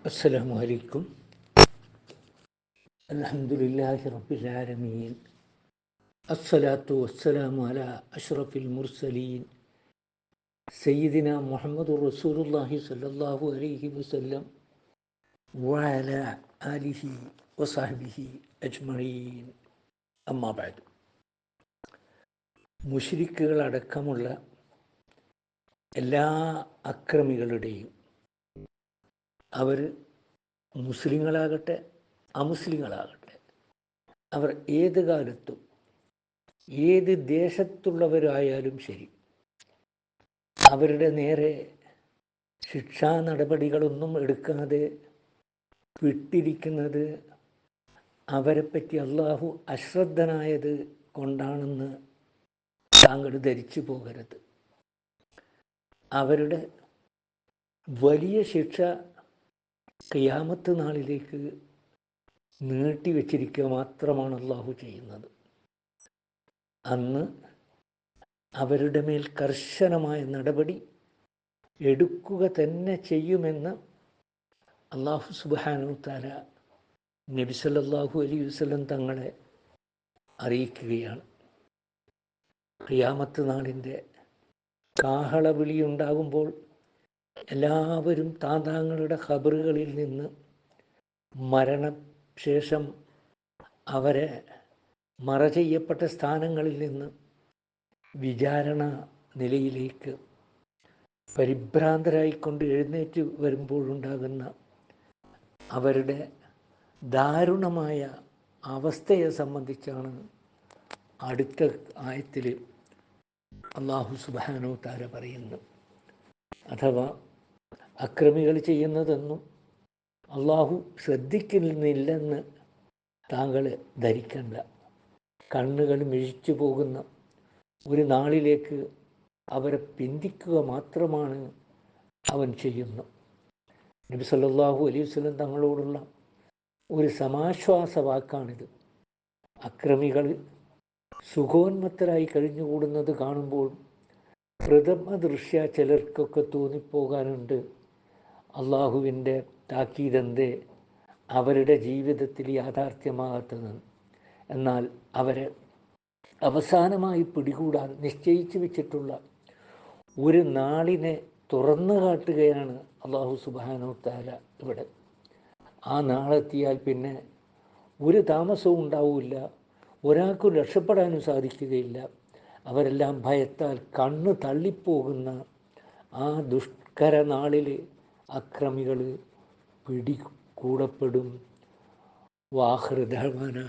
السلام عليكم. الحمد لله رب العالمين. الصلاة والسلام على أشرف المرسلين سيدنا محمد رسول الله صلى الله عليه وسلم وعلى آله وصحبه أجمعين. أما بعد. മുശ്രിക്കുകളടക്കമുള്ള എല്ലാ അക്രമികളുടെയും അവർ മുസ്ലിങ്ങളാകട്ടെ അമുസ്ലിങ്ങളാകട്ടെ അവർ ഏത് കാലത്തും ഏത് ദേശത്തുള്ളവരായാലും ശരി അവരുടെ നേരെ ശിക്ഷാ നടപടികളൊന്നും എടുക്കാതെ വിട്ടിരിക്കുന്നത് അവരെപ്പറ്റി അള്ളാഹു അശ്രദ്ധനായത് കൊണ്ടാണെന്ന് താങ്കൾ ധരിച്ചു പോകരുത്. അവരുടെ വലിയ ശിക്ഷ ഖിയാമത്ത് നാളിലേക്ക് നീട്ടിവെച്ചിരിക്കുക മാത്രമാണ് അള്ളാഹു ചെയ്യുന്നത്. അന്ന് അവരുടെ മേൽ കർശനമായ നടപടി എടുക്കുക തന്നെ ചെയ്യുമെന്ന് അള്ളാഹു സുബ്ഹാനഹു തആല നബി സല്ലല്ലാഹു അലൈഹി വസല്ലം തങ്ങളെ അറിയിക്കുകയാണ്. ഖിയാമത്ത് നാളിൻ്റെ കാഹളവിളി ഉണ്ടാകുമ്പോൾ എല്ലാവരും താതാങ്ങളുടെ ഖബറുകളിൽ നിന്ന് മരണശേഷം അവരെ മറ ചെയ്യപ്പെട്ട സ്ഥാനങ്ങളിൽ നിന്ന് വിചാരണ നിലയിലേക്ക് പരിഭ്രാന്തരായിക്കൊണ്ട് എഴുന്നേറ്റ് വരുമ്പോഴുണ്ടാകുന്ന അവരുടെ ദാരുണമായ അവസ്ഥയെ സംബന്ധിച്ചാണ് അടുത്ത ആയത്തിൽ അല്ലാഹു സുബ്ഹാനഹു തആല പറയുന്നത്. അഥവാ അക്രമികൾ ചെയ്യുന്നതെന്നും അള്ളാഹു ശ്രദ്ധിക്കുന്നില്ലെന്ന് താങ്കൾ ധരിക്കണ്ട. കണ്ണുകൾ മിഴിച്ചു പോകുന്ന ഒരു നാളിലേക്ക് അവരെ പിന്തിക്കുക മാത്രമാണ് അവൻ ചെയ്യുന്നത്. നബി സല്ലല്ലാഹു അലൈഹി വസല്ലം തങ്ങളോടുള്ള ഒരു സമാശ്വാസ വാക്കാണിത്. അക്രമികൾ സുഖോന്മത്തരായി കഴിഞ്ഞുകൂടുന്നത് കാണുമ്പോൾ പ്രഥമ ദൃശ്യ ചിലർക്കൊക്കെ തോന്നിപ്പോകാനുണ്ട്, അള്ളാഹുവിൻ്റെ താക്കീതെന്തേ അവരുടെ ജീവിതത്തിൽ യാഥാർത്ഥ്യമാകാത്തത്. എന്നാൽ അവരെ അവസാനമായി പിടികൂടാൻ നിശ്ചയിച്ചു വെച്ചിട്ടുള്ള ഒരു നാളിനെ തുറന്നു കാട്ടുകയാണ് അള്ളാഹു സുബ്ഹാനഹു തആല ഇവിടെ. ആ നാളെത്തിയാൽ പിന്നെ ഒരു താമസവും ഉണ്ടാവില്ല, ഒരാൾക്കും രക്ഷപ്പെടാനും സാധിക്കുകയില്ല. അവരെല്ലാം ഭയത്താൽ കണ്ണ് തള്ളിപ്പോകുന്ന ആ ദുഷ്കര നാളിൽ അക്രമികൾ പിടികൂടപ്പെടും. വാഖിറു ദഅ്വാനാ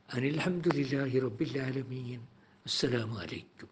അനിൽ ഹംദുലില്ലാഹി റബ്ബിൽ ആലമീൻ. അസ്സലാമു അലൈക്കും.